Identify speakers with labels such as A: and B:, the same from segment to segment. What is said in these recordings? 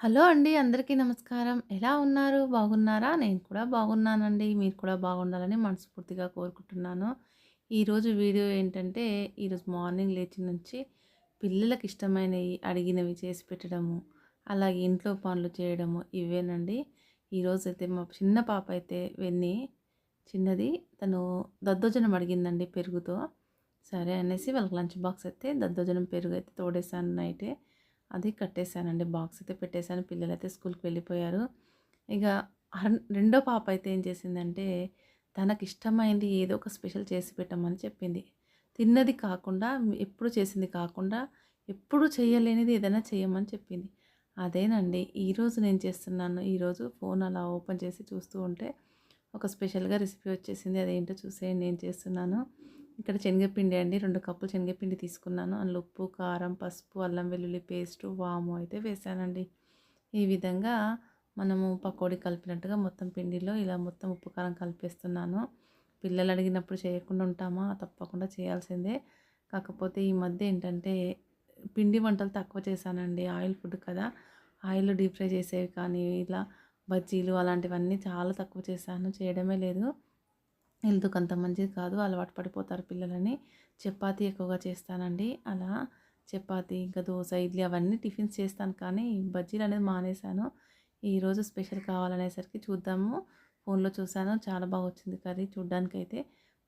A: Hello అండి. అందరికీ నమస్కారం. ఎలా ఉన్నారు? బాగున్నారా? నేను కూడా బాగున్నానండి. మీరు కూడా బాగుండాలని మనస్ఫూర్తిగా కోరుకుంటున్నాను. ఈరోజు వీడియో ఏంటంటే, ఈరోజు మార్నింగ్ లేచి నుంచి పిల్లలకి ఇష్టమైనవి అడిగినవి చేసి పెట్టడము, అలాగే ఇంట్లో పనులు చేయడము ఇవేనండి. ఈరోజైతే మా చిన్న పాప అయితే చిన్నది తను దద్దోజనం అడిగిందండి పెరుగుతో. సరే అనేసి వాళ్ళకి లంచ్ బాక్స్ అయితే దద్దోజనం పెరుగైతే తోడేసాను నైటే. అది కట్టేసానండి. బాక్స్ అయితే పెట్టేసాను. పిల్లలైతే స్కూల్‌కి వెళ్ళిపోయారు. ఇక రెండో పాప అయితే ఏం చేసిందంటే, తనకిష్టమైంది ఏదో ఒక స్పెషల్ చేసి పెట్టమని చెప్పింది. తిన్నది కాకుండా, ఎప్పుడు చేసింది కాకుండా, ఎప్పుడు చేయలేనిది ఏదైనా చేయమని చెప్పింది. అదేనండి ఈరోజు నేను చేస్తున్నాను. ఈరోజు ఫోన్ అలా ఓపెన్ చేసి చూస్తూ ఉంటే, ఒక స్పెషల్‌గా రెసిపీ వచ్చేసింది. అదేంటో చూసేయండి నేను చేస్తున్నాను. ఇక్కడ శనగపిండి అండి. 2 కప్పులు శనగపిండి తీసుకున్నాను. అందులో ఉప్పు, కారం, పసుపు, అల్లం వెల్లుల్లి పేస్టు, వాము అయితే వేశానండి. ఈ విధంగా మనము పకోడీ కలిపినట్టుగా మొత్తం పిండిలో ఇలా మొత్తం ఉప్పు, కారం కలిపేస్తున్నాను. పిల్లలు అడిగినప్పుడు చేయకుండా ఉంటామా? తప్పకుండా చేయాల్సిందే. కాకపోతే ఈ మధ్య ఏంటంటే పిండి వంటలు తక్కువ చేశానండి. ఆయిల్ ఫుడ్ కదా! ఆయిల్‌లో డీప్ ఫ్రై చేసేవి కానీ, ఇలా బజ్జీలు అలాంటివన్నీ చాలా తక్కువ చేశాను. చేయడమే లేదు. హెల్త్‌కి అంత మంచిది కాదు. అలవాటు పడిపోతారు పిల్లలని. చపాతీ ఎక్కువగా చేస్తానండి. అలా చపాతీ, ఇంకా దోస, ఇడ్లీ అవన్నీ టిఫిన్స్ చేస్తాను. కానీ బజ్జీలనేది మానేశాను. ఈరోజు స్పెషల్ కావాలనేసరికి చూద్దాము. ఫోన్‌లో చూసాను. చాలా బాగొచ్చింది కర్రీ చూడ్డానికైతే.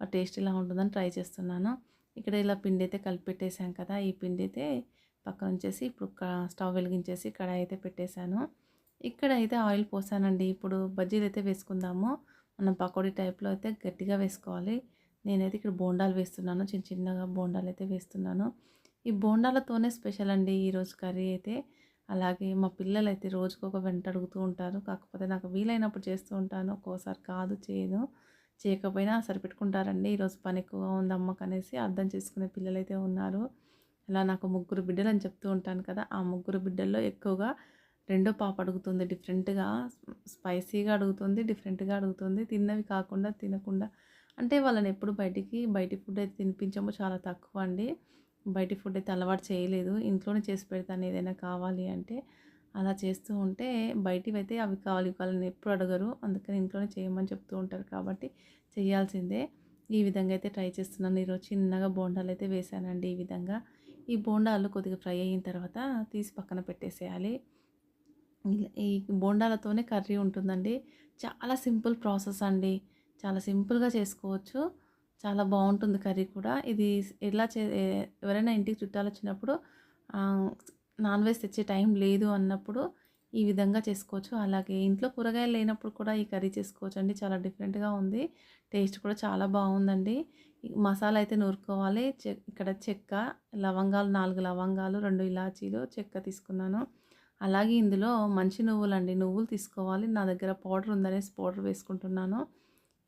A: టేస్ట్ ఎలా ఉంటుందని ట్రై చేస్తున్నాను. ఇక్కడ ఇలా పిండైతే కలిపి పెట్టేసాం కదా! ఈ పిండైతే పక్కనుంచేసి ఇప్పుడు స్టవ్ వెలిగించేసి కడాయి అయితే పెట్టేశాను. ఇక్కడైతే ఆయిల్ పోసానండి. ఇప్పుడు బజ్జీలైతే వేసుకుందాము. మనం పకోడీ టైప్‌లో అయితే గట్టిగా వేసుకోవాలి. నేనైతే ఇక్కడ బోండాలు వేస్తున్నాను. చిన్న చిన్నగా బోండాలైతే వేస్తున్నాను. ఈ బోండాలతోనే స్పెషల్ అండి ఈరోజు కర్రీ అయితే. అలాగే మా పిల్లలైతే రోజుకొక వెంట అడుగుతూ ఉంటారు. కాకపోతే నాకు వీలైనప్పుడు చేస్తూ ఉంటాను. ఒక్కోసారి కాదు చేయను. చేయకపోయినా సరిపెట్టుకుంటారండి. ఈరోజు పని ఎక్కువగా ఉంది అమ్మకనేసి అర్థం చేసుకునే పిల్లలైతే ఉన్నారు. అలా నాకు ముగ్గురు బిడ్డలని చెప్తూ ఉంటాను కదా! ఆ ముగ్గురు బిడ్డల్లో ఎక్కువగా రెండో పాప అడుగుతుంది డిఫరెంట్‌గా. స్పైసీగా అడుగుతుంది. డిఫరెంట్‌గా అడుగుతుంది. తిన్నవి కాకుండా తినకుండా అంటే వాళ్ళని ఎప్పుడు బయటి ఫుడ్ అయితే తినిపించము. చాలా తక్కువ అండి. బయటి ఫుడ్ అయితే అలవాటు చేయలేదు. ఇంట్లోనే చేసి పెడతాను ఏదైనా కావాలి అంటే. అలా చేస్తూ ఉంటే బయటివైతే అవి కావాలి, ఇవి కావాలని ఎప్పుడు అడగరు. అందుకని ఇంట్లోనే చేయమని చెప్తూ ఉంటారు కాబట్టి చేయాల్సిందే. ఈ విధంగా అయితే ట్రై చేస్తున్నాను. ఈరోజు చిన్నగా బోండాలైతే వేశానండి ఈ విధంగా. ఈ బోండాలు కొద్దిగా ఫ్రై అయిన తర్వాత తీసి పక్కన పెట్టేసేయాలి. ఈ బోండాలతోనే కర్రీ ఉంటుందండి. చాలా సింపుల్ ప్రాసెస్ అండి. చాలా సింపుల్‌గా చేసుకోవచ్చు. చాలా బావుంటుంది కర్రీ కూడా. ఇది ఎలా ఎవరైనా ఇంటికి చుట్టాలొచ్చినప్పుడు ఆహ్, నాన్ వెజ్ తెచ్చే టైం లేదు అన్నప్పుడు ఈ విధంగా చేసుకోవచ్చు. అలాగే ఇంట్లో కూరగాయలు లేనప్పుడు కూడా ఈ కర్రీ చేసుకోవచ్చండి. చాలా డిఫరెంట్‌గా ఉంది. టేస్ట్ కూడా చాలా బావుందండి. మసాలా అయితే నూరుకోవాలి. ఇక్కడ చెక్క, లవంగాలు 4 లవంగాలు, 2 ఇలాచీలు, చెక్క తీసుకున్నాను. అలాగే ఇందులో మంచి నువ్వులండి. నువ్వులు తీసుకోవాలి. నా దగ్గర పౌడర్ ఉందనేసి పౌడర్ వేసుకుంటున్నాను.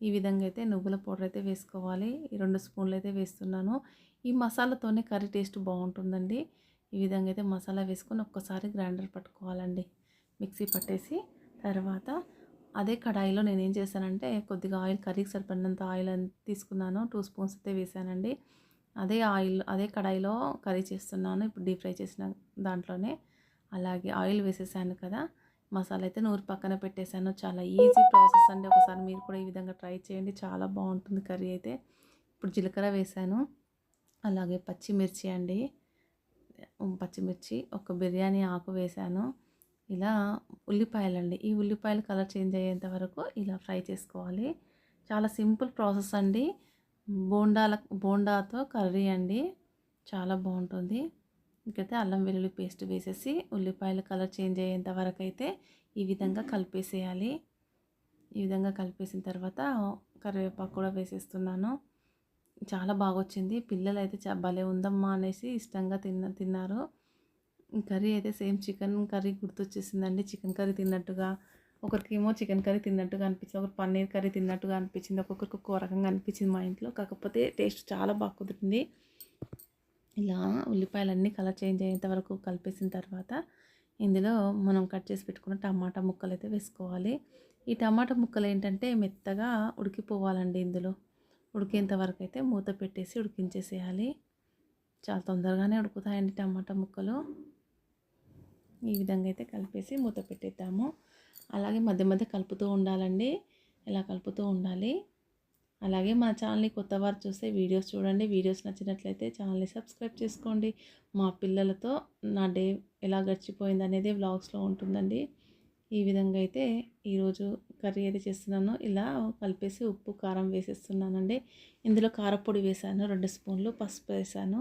A: ఈ విధంగా అయితే నువ్వుల పౌడర్ అయితే వేసుకోవాలి. ఈ 2 స్పూన్లు అయితే వేస్తున్నాను. ఈ మసాలాతోనే కర్రీ టేస్ట్ బావుంటుందండి. ఈ విధంగా అయితే మసాలా వేసుకొని ఒక్కసారి గ్రైండర్ పట్టుకోవాలండి. మిక్సీ పట్టేసి తర్వాత అదే కడాయిలో నేనేం చేశానంటే కొద్దిగా ఆయిల్ కర్రీకి సరిపడినంత ఆయిల్ తీసుకున్నాను. 2 స్పూన్స్ అయితే వేసానండి. అదే కడాయిలో కర్రీ చేస్తున్నాను. ఇప్పుడు డీప్ ఫ్రై చేసిన దాంట్లోనే. అలాగే ఆయిల్ వేసేసాను కదా! మసాలా అయితే నూరి పక్కన పెట్టేసాను. చాలా ఈజీ ప్రాసెస్ అండి. ఒకసారి మీరు కూడా ఈ విధంగా ట్రై చేయండి. చాలా బావుంటుంది కర్రీ అయితే. ఇప్పుడు జీలకర్ర వేసాను. అలాగే పచ్చిమిర్చి అండి. పచ్చిమిర్చి, ఒక బిర్యానీ ఆకు వేసాను. ఇలా ఉల్లిపాయలండి. ఈ ఉల్లిపాయలు కలర్ చేంజ్ అయ్యేంత వరకు ఇలా ఫ్రై చేసుకోవాలి. చాలా సింపుల్ ప్రాసెస్ అండి. బోండాతో కర్రీ అండి. చాలా బావుంటుంది. ఇంకైతే అల్లం వెల్లుల్లి పేస్ట్ వేసేసి ఉల్లిపాయలు కలర్ చేంజ్ అయ్యేంత వరకైతే ఈ విధంగా కలిపేసేయాలి. ఈ విధంగా కలిపేసిన తర్వాత కరివేపాకు కూడా వేసేస్తున్నాను. చాలా బాగొచ్చింది. పిల్లలైతే భలే ఉందమ్మా అనేసి ఇష్టంగా తిన్నారు. ఈ కర్రీ అయితే సేమ్ చికెన్ కర్రీ గుర్తొచ్చేసిందండి. చికెన్ కర్రీ తిన్నట్టుగా, ఒకరికేమో చికెన్ కర్రీ తిన్నట్టుగా అనిపించింది. ఒకరు పన్నీర్ కర్రీ తిన్నట్టుగా అనిపించింది. ఒక్కొక్కరికి ఒక్కో రకంగా అనిపించింది మా ఇంట్లో. కాకపోతే టేస్ట్ చాలా బాగా కుదిరింది. ఇలా ఉల్లిపాయలన్నీ కలర్ చేంజ్ అయ్యేంత వరకు కలిపేసిన తర్వాత ఇందులో మనం కట్ చేసి పెట్టుకున్న టమాటా ముక్కలైతే వేసుకోవాలి. ఈ టమాటా ముక్కలు ఏంటంటే మెత్తగా ఉడికిపోవాలండి ఇందులో. ఉడికేంత వరకు అయితే మూత పెట్టేసి ఉడికించేసేయాలి. చాలా తొందరగానే ఉడుకుతాయండి టమాటా ముక్కలు. ఈ విధంగా అయితే కలిపేసి మూత పెట్టేద్దాము. అలాగే మధ్య మధ్య కలుపుతూ ఉండాలండి. ఇలా కలుపుతూ ఉండాలి. అలాగే మా ఛానల్ని కొత్త వారు చూస్తే వీడియోస్ చూడండి. వీడియోస్ నచ్చినట్లయితే ఛానల్ని సబ్స్క్రైబ్ చేసుకోండి. మా పిల్లలతో నా డే ఎలా గడిచిపోయింది అనేది వ్లాగ్స్లో ఉంటుందండి. ఈ విధంగా అయితే ఈరోజు కర్రీ అయితే చేస్తున్నాను. ఇలా కలిపేసి ఉప్పు కారం వేసేస్తున్నానండి. ఇందులో కారపొడి వేసాను, 2 స్పూన్లు పసుపు వేసాను.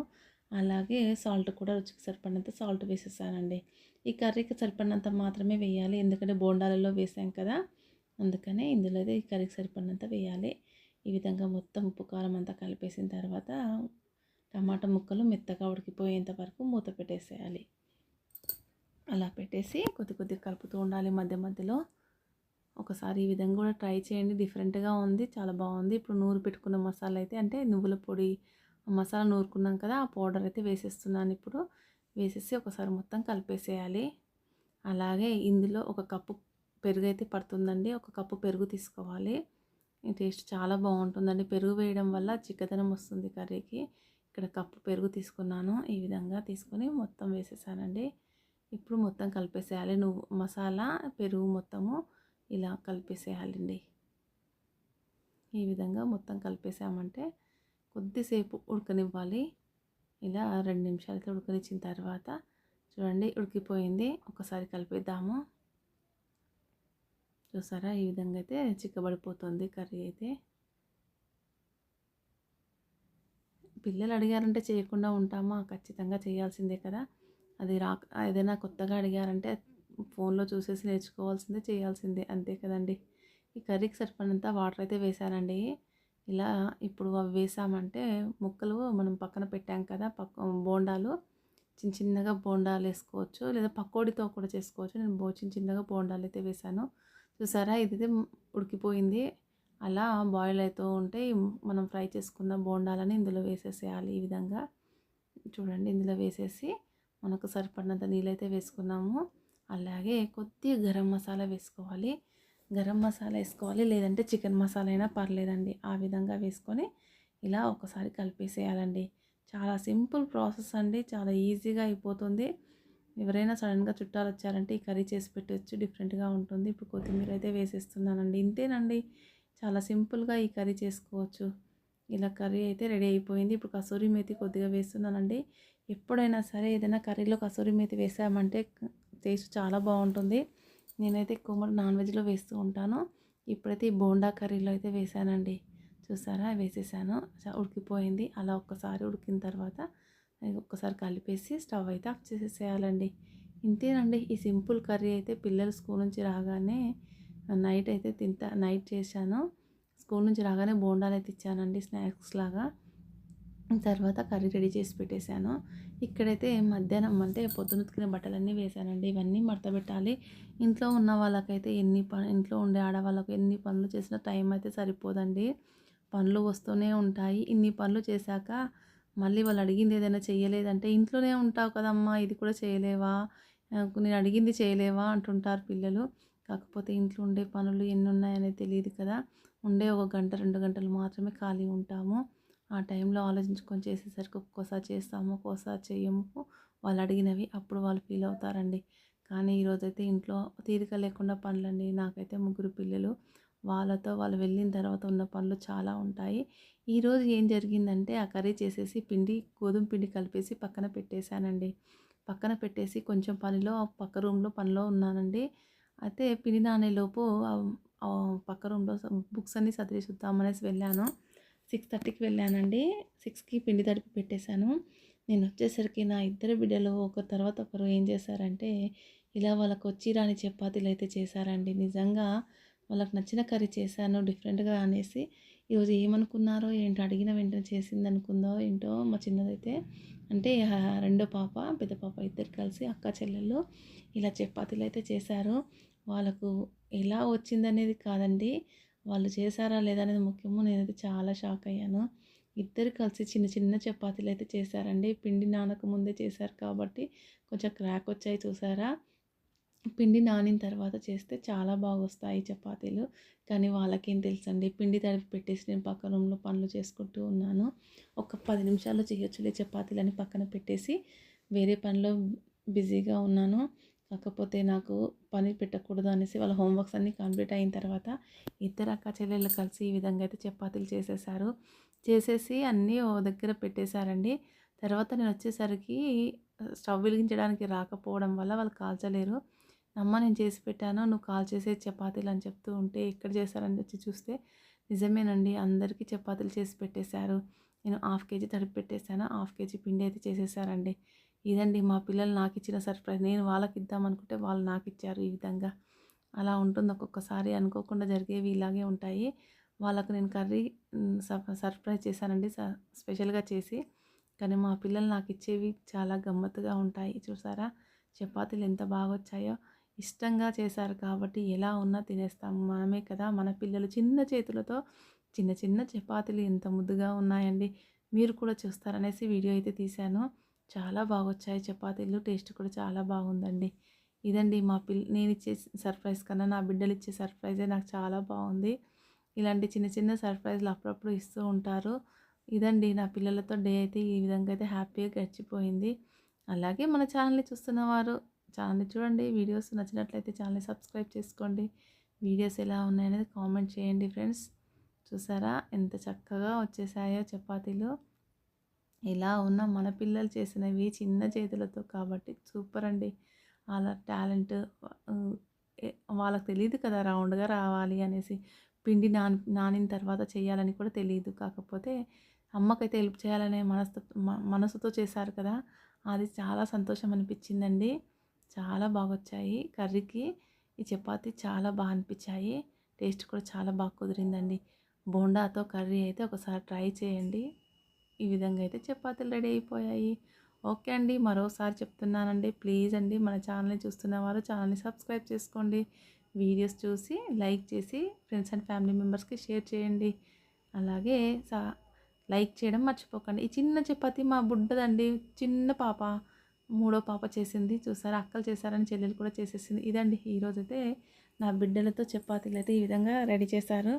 A: అలాగే సాల్ట్ కూడా రుచికి సరిపడినంత సాల్ట్ వేసేసానండి. ఈ కర్రీకి సరిపడినంత మాత్రమే వేయాలి, ఎందుకంటే బోండాలలో వేసాం కదా, అందుకనే ఇందులో అయితే ఈ కర్రీకి సరిపడినంత వేయాలి. ఈ విధంగా మొత్తం ఉప్పు కారం అంతా కలిపేసిన తర్వాత టమాటా ముక్కలు మెత్తగా ఉడికిపోయేంత వరకు మూత పెట్టేసేయాలి. అలా పెట్టేసి కొద్ది కొద్దిగా కలుపుతూ ఉండాలి మధ్య మధ్యలో. ఒకసారి ఈ విధంగా కూడా ట్రై చేయండి, డిఫరెంట్గా ఉంది, చాలా బాగుంది. ఇప్పుడు నూరు పెట్టుకున్న మసాలా అయితే అంటే నువ్వుల పొడి మసాలా నూరుకున్నాం కదా, ఆ పౌడర్ అయితే వేసేస్తున్నాను. ఇప్పుడు వేసేసి ఒకసారి మొత్తం కలిపేసేయాలి. అలాగే ఇందులో ఒక కప్పు పెరుగు అయితే పడుతుందండి. ఒక కప్పు పెరుగు తీసుకోవాలి. ఈ టేస్ట్ చాలా బాగుంటుందండి. పెరుగు వేయడం వల్ల చిక్కదనం వస్తుంది కర్రీకి. ఇక్కడ కప్పు పెరుగు తీసుకున్నాను. ఈ విధంగా తీసుకొని మొత్తం వేసేసానండి. ఇప్పుడు మొత్తం కలిపేసేయాలి. మసాలా పెరుగు మొత్తము ఇలా కలిపేసేయాలండి. ఈ విధంగా మొత్తం కలిపేసామంటే కొద్దిసేపు ఉడకనివ్వాలి. ఇలా 2 నిమిషాలతో ఉడకనిచ్చిన తర్వాత చూడండి ఉడికిపోయింది. ఒకసారి కలిపేద్దాము. చూసారా, ఈ విధంగా అయితే చిక్కబడిపోతుంది కర్రీ అయితే. పిల్లలు అడిగారంటే చేయకుండా ఉంటామా? ఖచ్చితంగా చేయాల్సిందే కదా. అది ఏదైనా కొత్తగా అడిగారంటే ఫోన్లో చూసేసి నేర్చుకోవాల్సిందే, చేయాల్సిందే, అంతే కదండి. ఈ కర్రీకి సరిపడినంత వాటర్ అయితే వేసానండి. ఇలా ఇప్పుడు అవి వేసామంటే ముక్కలు మనం పక్కన పెట్టాం కదా, బోండాలు చిన్న చిన్నగా బోండాలు వేసుకోవచ్చు, లేదా పకోడీతో కూడా చేసుకోవచ్చు. నేను చిన్న చిన్నగా బోండాలు అయితే వేసాను. చూసారా, ఇదైతే ఉడికిపోయింది. అలా బాయిల్ అవుతూ ఉంటే మనం ఫ్రై చేసుకున్న బోండాలని ఇందులో వేసేసేయాలి. ఈ విధంగా చూడండి, ఇందులో వేసేసి మనకు సరిపడినంత నీళ్ళైతే వేసుకున్నాము. అలాగే కొద్దిగా గరం మసాలా వేసుకోవాలి. గరం మసాలా వేసుకోవాలి, లేదంటే చికెన్ మసాలా అయినా పర్లేదండి. ఆ విధంగా వేసుకొని ఇలా ఒకసారి కలిపేసేయాలండి. చాలా సింపుల్ ప్రాసెస్ అండి, చాలా ఈజీగా అయిపోతుంది. ఎవరైనా సడన్గా చుట్టాలు వచ్చారంటే ఈ కర్రీ చేసి పెట్టవచ్చు, డిఫరెంట్గా ఉంటుంది. ఇప్పుడు కొత్తిమీర అయితే వేసేస్తున్నానండి. ఇంతేనండి, చాలా సింపుల్గా ఈ కర్రీ చేసుకోవచ్చు. ఇలా కర్రీ అయితే రెడీ అయిపోయింది. ఇప్పుడు కసూరి మేతి కొద్దిగా వేస్తున్నానండి. ఎప్పుడైనా సరే ఏదైనా కర్రీలో కసూరి మేతి వేసామంటే టేస్ట్ చాలా బాగుంటుంది. నేనైతే ఎక్కువ నాన్ వెజ్లో వేస్తూ ఉంటాను. ఇప్పుడైతే ఈ బోండా కర్రీలో అయితే వేసానండి. చూసారా, వేసేసాను. ఉడికిపోయింది. అలా ఒక్కసారి ఉడికిన తర్వాత ఒక్కసారి కలిపేసి స్టవ్ అయితే ఆఫ్ చేసేసేయాలండి. ఇంతేనండి, ఈ సింపుల్ కర్రీ అయితే పిల్లలు స్కూల్ నుంచి రాగానే నైట్ అయితే నైట్ చేశాను. స్కూల్ నుంచి రాగానే బోండాలు అయితే ఇచ్చానండి స్నాక్స్ లాగా. తర్వాత కర్రీ రెడీ చేసి పెట్టేశాను. ఇక్కడైతే మధ్యాహ్నం అంటే పొద్దున ఉతికిన బట్టలన్నీ వేశానండి. ఇవన్నీ మడతపెట్టాలి. ఇంట్లో ఉన్న వాళ్ళకైతే ఇంట్లో ఉండే ఆడవాళ్ళకు ఎన్ని పనులు చేసినా టైం అయితే సరిపోదండి. పనులు వస్తూనే ఉంటాయి. ఇన్ని పనులు చేశాక మళ్ళీ వాళ్ళు అడిగింది ఏదైనా చేయలేదంటే, ఇంట్లోనే ఉంటావు కదమ్మా, ఇది కూడా చేయలేవా, నేను అడిగింది చేయలేవా అంటుంటారు పిల్లలు. కాకపోతే ఇంట్లో ఉండే పనులు ఎన్ని ఉన్నాయనేది తెలియదు కదా. ఉండే 1 గంట 2 గంటలు మాత్రమే ఖాళీ ఉంటాము. ఆ టైంలో ఆలోచించుకొని చేసేసరికి ఒక్కోసారి చేస్తాము, ఒక్కోసారి చేయము వాళ్ళు అడిగినవి. అప్పుడు వాళ్ళు ఫీల్ అవుతారండి. కానీ ఈరోజైతే ఇంట్లో తీరిక లేకుండా పనులండి. నాకైతే 3 పిల్లలు. వాళ్ళతో వాళ్ళు వెళ్ళిన తర్వాత ఉన్న పనులు చాలా ఉంటాయి. ఈరోజు ఏం జరిగిందంటే ఆ కర్రీ చేసేసి గోధుమ పిండి కలిపేసి పక్కన పెట్టేశానండి. పక్కన పెట్టేసి కొంచెం పక్క రూమ్లో పనిలో ఉన్నానండి. అయితే పిండి నానేలోపు పక్క రూమ్లో బుక్స్ అన్నీ సదిరేసిద్దామనేసి వెళ్ళాను. 6:30కి వెళ్ళానండి. 6కి పిండి తడిపి పెట్టేశాను. నేను వచ్చేసరికి నా ఇద్దరు బిడ్డలు ఒకరి తర్వాత ఒకరు ఏం చేశారంటే ఇలా వాళ్ళకు వచ్చి రాని చపాతీలు అయితే చేశారండి. నిజంగా వాళ్ళకి నచ్చిన కర్రీ చేశాను డిఫరెంట్గా అనేసి. ఈరోజు ఏమనుకున్నారో ఏంటో, అడిగిన వెంటనే చేసింది అనుకుందో ఏంటో. మా చిన్నదైతే అంటే రెండో పాప పెద్ద పాప ఇద్దరు కలిసి అక్క చెల్లెళ్ళు ఇలా చపాతీలు అయితే చేశారు. వాళ్ళకు ఎలా వచ్చిందనేది కాదండి, వాళ్ళు చేశారా లేదా అనేది ముఖ్యము. నేనైతే చాలా షాక్ అయ్యాను. ఇద్దరు కలిసి చిన్న చిన్న చపాతీలు అయితే చేశారండి. పిండి నానక ముందే చేశారు కాబట్టి కొంచెం క్రాక్ వచ్చాయి చూసారా. పిండి నానిన తర్వాత చేస్తే చాలా బాగా వస్తాయి చపాతీలు. కానీ వాళ్ళకేం తెలుసండి, పిండి తడిపి పెట్టేసి నేను పక్క రూమ్లో పనులు చేసుకుంటూ ఉన్నాను. ఒక 10 నిమిషాల్లో చేయొచ్చులే చపాతీలని పక్కన పెట్టేసి వేరే పనిలో బిజీగా ఉన్నాను. కాకపోతే నాకు పని పెట్టకూడదు అనేసి వాళ్ళ హోంవర్క్స్ అన్నీ కంప్లీట్ అయిన తర్వాత ఇద్దరు అక్క చెల్లెళ్ళు కలిసి ఈ విధంగా అయితే చపాతీలు చేసేసారు. చేసేసి అన్నీ ఓ దగ్గర పెట్టేశారండి. తర్వాత నేను వచ్చేసరికి స్టవ్ వెలిగించడానికి రాకపోవడం వల్ల వాళ్ళు కాల్చలేరు. అమ్మ నేను చేసి పెట్టాను నువ్వు కాల్చేసే చపాతీలు అని చెప్తూ ఉంటే ఎక్కడ చేశారని వచ్చి చూస్తే నిజమేనండి అందరికీ చపాతీలు చేసి పెట్టేశారు. నేను హాఫ్ కేజీ తడిపి పెట్టేశాను. హాఫ్ కేజీ పిండి అయితే చేసేసారండి. ఇదండి మా పిల్లలు నాకిచ్చిన సర్ప్రైజ్. నేను వాళ్ళకిద్దామనుకుంటే వాళ్ళు నాకిచ్చారు ఈ విధంగా. అలా ఉంటుంది ఒక్కొక్కసారి అనుకోకుండా జరిగేవి ఇలాగే ఉంటాయి. వాళ్ళకు నేను కర్రీ సర్ప్రైజ్ చేశానండి స్పెషల్‌గా చేసి. కానీ మా పిల్లలు నాకిచ్చేవి చాలా గమ్మత్తుగా ఉంటాయి. చూసారా చపాతీలు ఎంత బాగొచ్చాయో. ఇష్టంగా చేశారు కాబట్టి ఎలా ఉన్నా తినేస్తాం. మనమే కదా మన పిల్లలు చిన్న చేతులతో చిన్న చిన్న చపాతీలు ఎంత ముద్దుగా ఉన్నాయండి. మీరు కూడా చూస్తారనేసి వీడియో అయితే తీశాను. చాలా బాగొచ్చాయి చపాతీలు. టేస్ట్ కూడా చాలా బాగుందండి. ఇదండి మా నేనిచ్చే సర్ప్రైజ్ కన్నా నా బిడ్డలిచ్చే సర్ప్రైజే నాకు చాలా బాగుంది. ఇలాంటి చిన్న చిన్న సర్ప్రైజ్‌లు అప్పుడప్పుడు ఇస్తూ ఉంటారు. ఇదండి నా పిల్లలతో డే అయితే ఈ విధంగా అయితే హ్యాపీగా గడిచిపోయింది. అలాగే మన ఛానల్‌ని చూస్తున్నవారు ఛానల్‌ని చూడండి. వీడియోస్ నచ్చినట్లయితే ఛానల్‌ని సబ్స్క్రైబ్ చేసుకోండి. వీడియోస్ ఎలా ఉన్నాయనేది కామెంట్ చేయండి ఫ్రెండ్స్. చూసారా ఎంత చక్కగా వచ్చేసాయో చపాతీలు. ఇలా ఉన్న మన పిల్లలు చేసినవి చిన్న చేతులతో కాబట్టి సూపర్ అండి. అలా టాలెంట్ ఆహ్, ఎ వాళ్ళకి తెలీదు కదా రౌండ్‌గా రావాలి అనేసి. పిండి నానిన తర్వాత చేయాలని కూడా తెలీదు. కాకపోతే అమ్మకైతే హెల్ప్ చేయాలనే మనసుతో చేశారు కదా! అది చాలా సంతోషం అనిపించిందండి. చాలా బాగొచ్చాయి. కర్రీకి ఈ చపాతీ చాలా అనిపించాయి. టేస్ట్ కూడా చాలా బాగా కుదిరిందండి. బోండాతో కర్రీ అయితే ఒకసారి ట్రై చేయండి. ఈ విధంగా అయితే చపాతీలు రెడీ అయిపోయాయి. ఓకే అండి. మరోసారి చెప్తున్నానండి. ప్లీజ్ అండి మన ఛానల్‌ని చూస్తున్నవారు ఛానల్‌ని సబ్స్క్రైబ్ చేసుకోండి. వీడియోస్ చూసి లైక్ చేసి ఫ్రెండ్స్ అండ్ ఫ్యామిలీ మెంబర్స్‌కి షేర్ చేయండి. అలాగే లైక్ చేయడం మర్చిపోకండి. ఈ చిన్న చపాతీ మా బుడ్డదండి. చిన్న పాప మూడో పాప చేసింది. చూసారా అక్కలు చేశారని చెల్లెలు కూడా చేసేసింది. ఇదండి ఈరోజైతే నా బిడ్డలతో చపాతీలు అయితే ఈ విధంగా రెడీ చేశారు.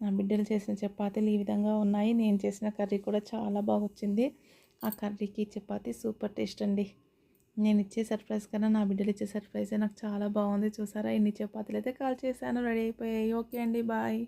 A: నా బిడ్డలు చేసిన చపాతీలు ఈ విధంగా ఉన్నాయి. నేను చేసిన కర్రీ కూడా చాలా బాగొచ్చింది. ఆ కర్రీకి చపాతీ సూపర్ టేస్ట్ అండి. నేను ఇచ్చే సర్ప్రైజ్ కన్నా నా బిడ్డలు ఇచ్చే సర్ప్రైజే నాకు చాలా బాగుంది. చూసారా ఎన్ని చపాతీలు అయితే కాల్ చేశాను రెడీ అయిపోయాయి. ఓకే అండి బాయ్.